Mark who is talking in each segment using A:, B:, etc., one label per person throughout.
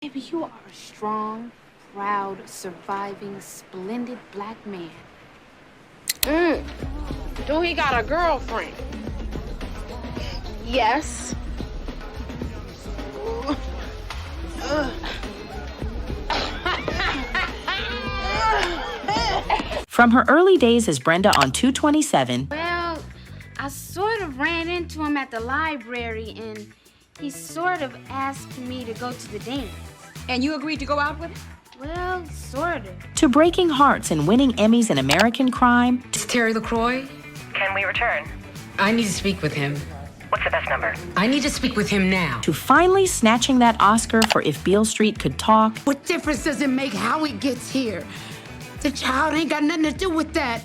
A: Baby, you are a strong, proud, surviving, splendid black man.
B: Do he got a girlfriend?
C: Yes.
D: From her early days as Brenda on 227,
A: Well, I sort of ran into him at the library, and he sort of asked me to go to the dance.
E: And you agreed to go out with him?
A: Well, sort of.
D: to breaking hearts and winning Emmys in American crime,
F: It's Terry LaCroix.
G: Can we return?
F: I need to speak with him.
G: What's the best number?
F: I need to speak with him now.
D: to finally snatching that Oscar for If Beale Street Could Talk,
H: What difference does it make how he gets here? The child ain't got nothing to do with that.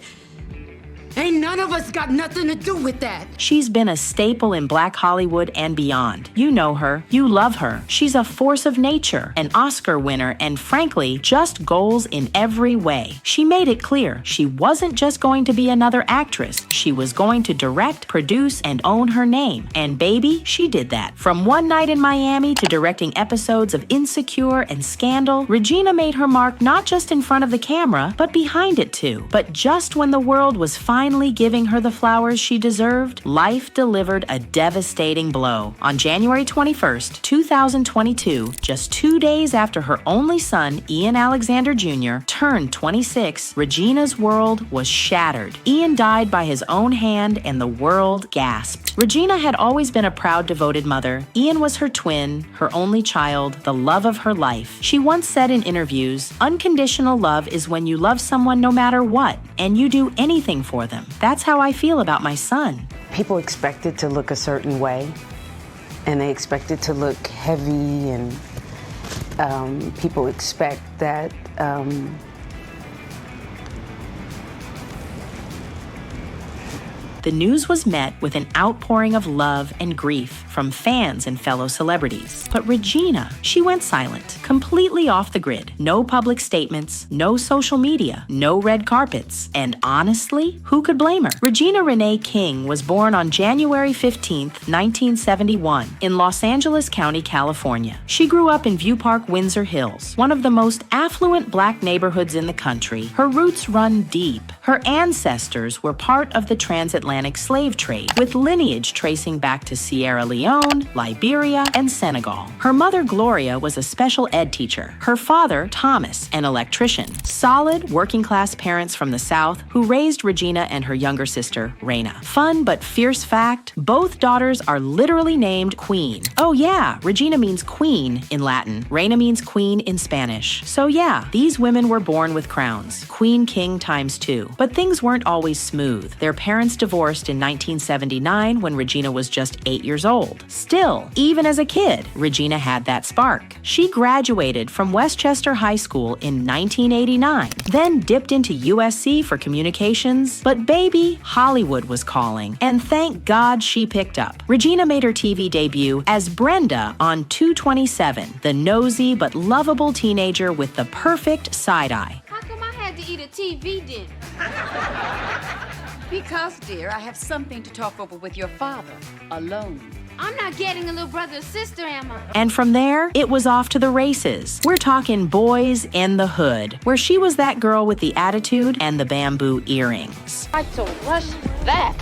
H: Ain't none of us got nothing to do with that.
D: she's been a staple in Black Hollywood and beyond. You know her. You love her. She's a force of nature, an Oscar winner, and frankly, just goals in every way. She made it clear she wasn't just going to be another actress. She was going to direct, produce, and own her name. And baby, she did that. From One Night in Miami to directing episodes of Insecure and Scandal, Regina made her mark not just in front of the camera, but behind it too. But just when the world was finally giving her the flowers she deserved, life delivered a devastating blow. On January 21st, 2022, just 2 days after her only son, Ian Alexander Jr., turned 26, Regina's world was shattered. Ian died by his own hand and the world gasped. Regina had always been a proud, devoted mother. Ian was her twin, her only child, the love of her life. She once said in interviews, "Unconditional love is when you love someone no matter what, and you do anything for them. That's how I feel about my son."
I: People expect it to look a certain way, and they expect it to look heavy, and people expect that
D: The news was met with an outpouring of love and grief from fans and fellow celebrities. But Regina, she went silent, completely off the grid. No public statements, no social media, no red carpets. And honestly, who could blame her? Regina Renee King was born on January 15th, 1971, in Los Angeles County, California. She grew up in View Park, Windsor Hills, one of the most affluent black neighborhoods in the country. Her roots run deep. Her ancestors were part of the transatlantic slave trade, with lineage tracing back to Sierra Leone, Liberia, and Senegal. Her mother, Gloria, was a special ed teacher. Her father, Thomas, an electrician. Solid, working-class parents from the South who raised Regina and her younger sister, Reina. Fun but fierce fact, both daughters are literally named Queen. Oh yeah, Regina means queen in Latin. Reina means queen in Spanish. So yeah, these women were born with crowns. Queen King times 2. But things weren't always smooth. Their parents divorced in 1979 when Regina was just 8 years old. Still, even as a kid, Regina had that spark. She graduated from Westchester High School in 1989, then dipped into USC for communications. But baby, Hollywood was calling, and thank God she picked up. Regina made her TV debut as Brenda on 227, the nosy but lovable teenager with the perfect side eye.
A: How come I had to eat a TV dinner?
E: Because, dear, I have something to talk over with your father, alone.
A: I'm not getting a little brother or sister, am I?
D: And from there, it was off to the races. We're talking Boys in the Hood, where she was that girl with the attitude and the bamboo earrings.
B: Like to rush that.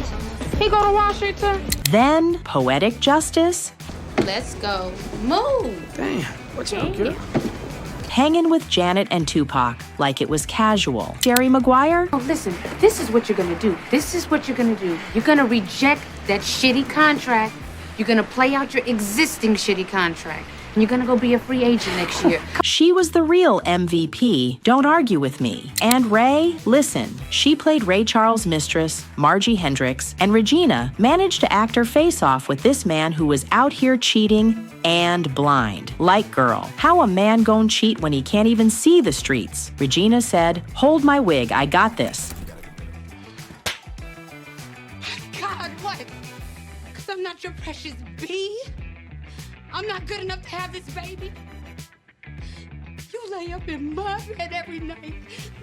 B: He go to Washington?
D: Then, Poetic Justice,
A: Let's go. Move.
J: Damn, what's up, girl?
D: hanging with Janet and Tupac like it was casual. Jerry Maguire,
A: Oh, listen, this is what you're gonna do. This is what you're gonna do. You're gonna reject that shitty contract. You're gonna play out your existing shitty contract. And you're gonna go be a free agent next year.
D: she was the real MVP. Don't argue with me. And Ray, listen, she played Ray Charles' mistress, Margie Hendricks, and Regina managed to act her face off with this man who was out here cheating and blind. Like girl, how a man gon' cheat when he can't even see the streets? Regina said, "Hold my wig, I got this."
H: God, what? Because I'm not your precious bee? I'm not good enough to have this baby? You lay up in my bed every night.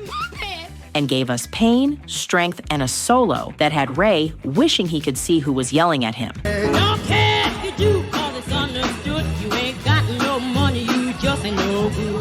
H: My bed.
D: And gave us pain, strength, and a solo that had Ray wishing he could see who was yelling at him.
K: Don't care if you do, 'cause it's understood. You ain't got no money, you just ain't no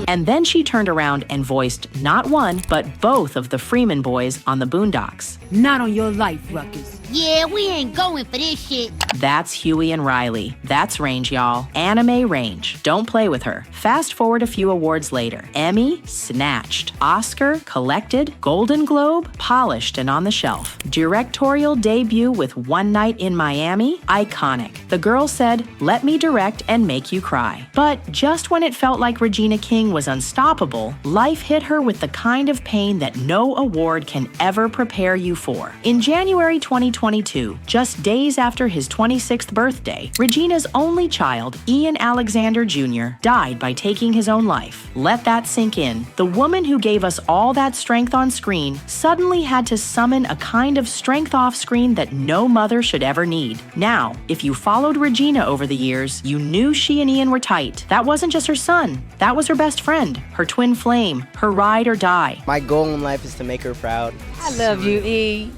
D: And then she turned around and voiced not one, but both of the Freeman boys on the Boondocks.
C: Not on your life, Ruckus.
J: Yeah, we ain't going for this shit.
D: That's Huey and Riley. That's Range, y'all. Anime Range. Don't play with her. Fast forward a few awards later. Emmy, snatched. Oscar, collected. Golden Globe, polished and on the shelf. Directorial debut with One Night in Miami, iconic. The girl said, "Let me direct and make you cry." But just when it felt like Regina King was unstoppable, life hit her with the kind of pain that no award can ever prepare you for. In January 2022, just days after his 26th birthday, Regina's only child, Ian Alexander Jr., died by taking his own life. Let that sink in. The woman who gave us all that strength on screen suddenly had to summon a kind of strength off screen that no mother should ever need. Now, if you followed Regina over the years, you knew she and Ian were tight. That wasn't just her son. That was her best friend, her twin flame, her ride or die.
K: My goal in life is to make her proud.
C: I love you, E.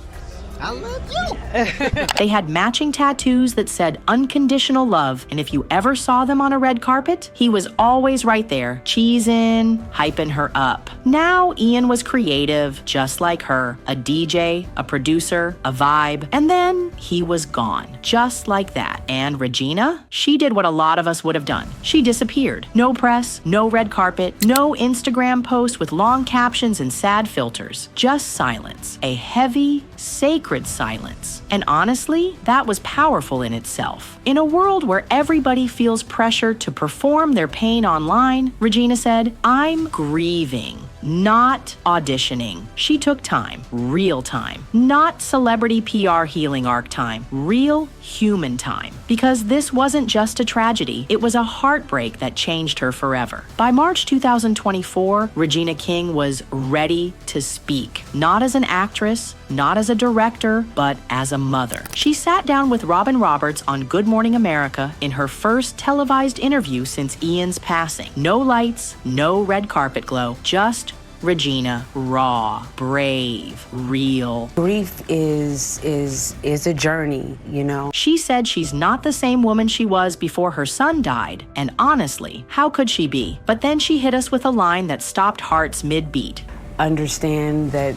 K: I love you.
D: They had matching tattoos that said unconditional love, and if you ever saw them on a red carpet, he was always right there, cheesing, hyping her up. Now Ian was creative, just like her, a DJ, a producer, a vibe, and then he was gone, just like that. And Regina? She did what a lot of us would have done. She disappeared. No press, no red carpet, no Instagram post with long captions and sad filters, just silence. A heavy, sacred silence. And honestly, that was powerful in itself. In a world where everybody feels pressure to perform their pain online, Regina said, "I'm grieving, not auditioning." She took time, real time, not celebrity PR healing arc time, real human time. Because this wasn't just a tragedy, it was a heartbreak that changed her forever. By March 2024, Regina King was ready to speak, not as an actress, not as a director, but as a mother. She sat down with Robin Roberts on Good Morning America in her first televised interview since Ian's passing. No lights, no red carpet glow, just Regina, raw, brave, real.
I: Grief is a journey, you know.
D: She said she's not the same woman she was before her son died, and honestly, how could she be? But then she hit us with a line that stopped hearts mid-beat.
I: Understand that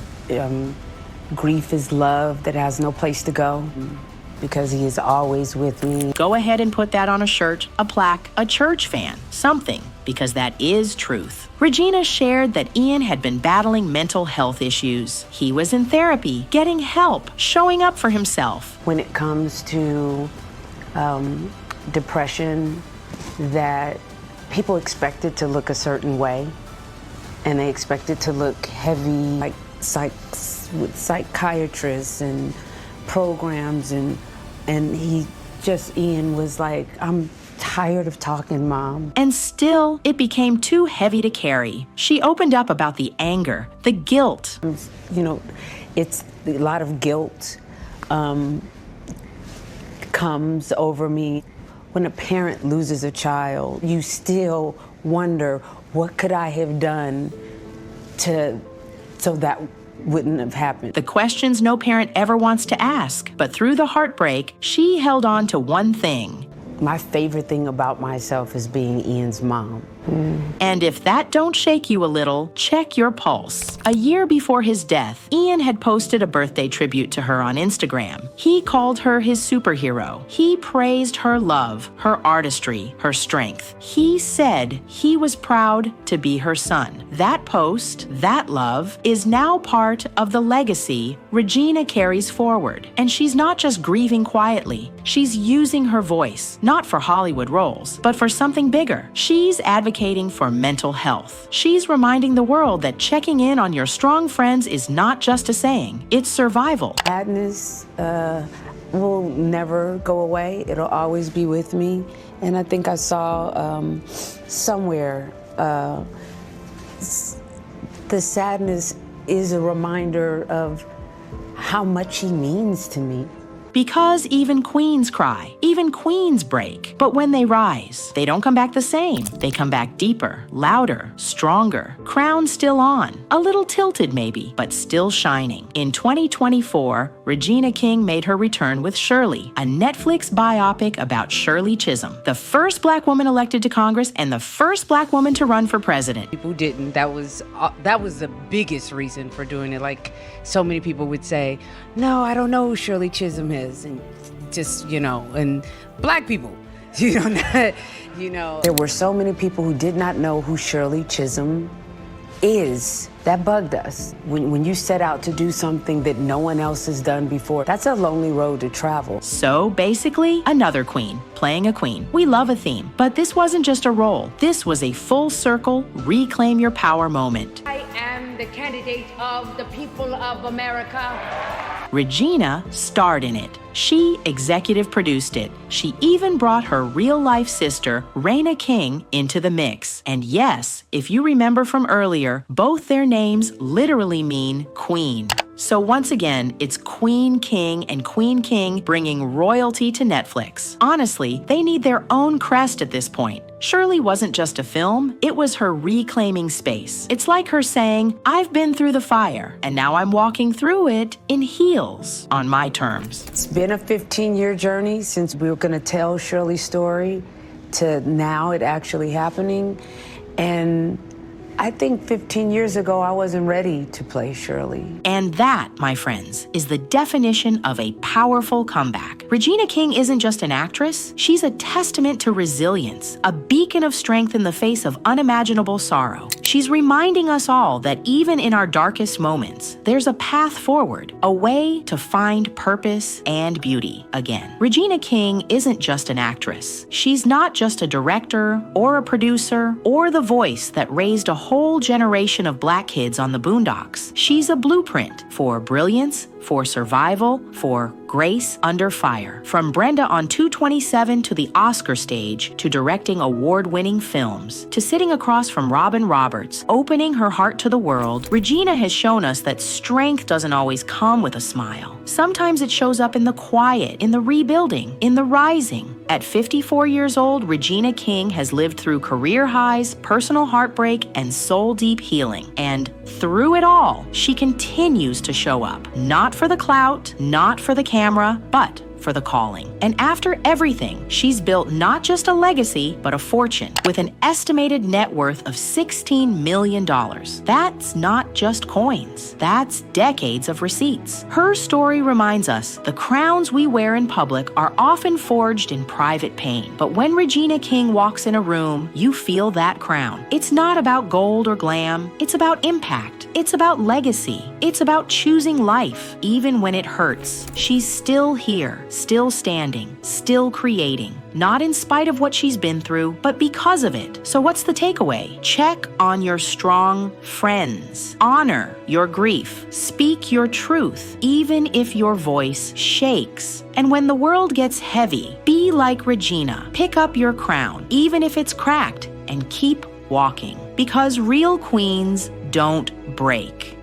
I: grief is love that has no place to go, because he is always with me.
D: Go ahead and put that on a shirt, a plaque, a church fan, something, because that is truth. Regina shared that Ian had been battling mental health issues. He was in therapy, getting help, showing up for himself.
I: When it comes to depression, that people expect it to look a certain way, and they expect it to look heavy, like with psychiatrists and programs, and Ian was like, "I'm tired of talking, Mom."
D: And still, it became too heavy to carry. She opened up about the anger, the guilt.
I: You know, it's a lot of guilt comes over me. When a parent loses a child, you still wonder, what could I have done so that wouldn't have happened?
D: The questions no parent ever wants to ask. But through the heartbreak, she held on to one thing.
I: My favorite thing about myself is being Ian's mom.
D: And if that don't shake you a little, check your pulse. A year before his death, Ian had posted a birthday tribute to her on Instagram. He called her his superhero. He praised her love, her artistry, her strength. He said he was proud to be her son. That post, that love, is now part of the legacy Regina carries forward. And she's not just grieving quietly. She's using her voice, not for Hollywood roles, but for something bigger. She's advocating for mental health. She's reminding the world that checking in on your strong friends is not just a saying, it's survival.
I: Sadness will never go away. It'll always be with me. And I think I saw somewhere the sadness is a reminder of how much he means to me.
D: Because even queens cry, even queens break. But when they rise, they don't come back the same. They come back deeper, louder, stronger. Crown still on, a little tilted maybe, but still shining. In 2024, Regina King made her return with Shirley, a Netflix biopic about Shirley Chisholm, the first black woman elected to Congress and the first black woman to run for president.
I: People didn't. That was the biggest reason for doing it. Like, so many people would say, no, I don't know who Shirley Chisholm is. And just, and black people, There were so many people who did not know who Shirley Chisholm is. That bugged us. When you set out to do something that no one else has done before, that's a lonely road to travel.
D: So basically, another queen, playing a queen. We love a theme, but this wasn't just a role. This was a full circle, reclaim your power moment.
J: I am the candidate of the people of America.
D: Regina starred in it. She executive produced it. She even brought her real-life sister, Regina King, into the mix. And yes, if you remember from earlier, both their names literally mean queen. So once again, it's Queen King and Queen King bringing royalty to Netflix. Honestly, they need their own crest at this point. Shirley wasn't just a film, it was her reclaiming space. It's like her saying, I've been through the fire, and now I'm walking through it in heels, on my terms.
I: It's been a 15-year journey since we were going to tell Shirley's story to now it actually happening. And I think 15 years ago, I wasn't ready to play Shirley.
D: And that, my friends, is the definition of a powerful comeback. Regina King isn't just an actress, she's a testament to resilience, a beacon of strength in the face of unimaginable sorrow. She's reminding us all that even in our darkest moments, there's a path forward, a way to find purpose and beauty again. Regina King isn't just an actress. She's not just a director or a producer or the voice that raised a whole generation of black kids on the boondocks. She's a blueprint for brilliance, for survival, for grace under fire. From Brenda on 227 to the Oscar stage, to directing award-winning films, to sitting across from Robin Roberts, opening her heart to the world, Regina has shown us that strength doesn't always come with a smile. Sometimes it shows up in the quiet, in the rebuilding, in the rising. At 54 years old, Regina King has lived through career highs, personal heartbreak, and soul-deep healing. And through it all, she continues to show up. Not for the clout, not for the camera, but for the calling. And after everything, she's built not just a legacy, but a fortune, with an estimated net worth of $16 million. That's not just coins. That's decades of receipts. Her story reminds us the crowns we wear in public are often forged in private pain. But when Regina King walks in a room, you feel that crown. It's not about gold or glam. It's about impact. It's about legacy. It's about choosing life, even when it hurts. She's still here, still standing, still creating, not in spite of what she's been through, but because of it. So what's the takeaway? Check on your strong friends. Honor your grief. Speak your truth, even if your voice shakes. And when the world gets heavy, be like Regina. Pick up your crown, even if it's cracked, and keep walking. Because real queens don't break.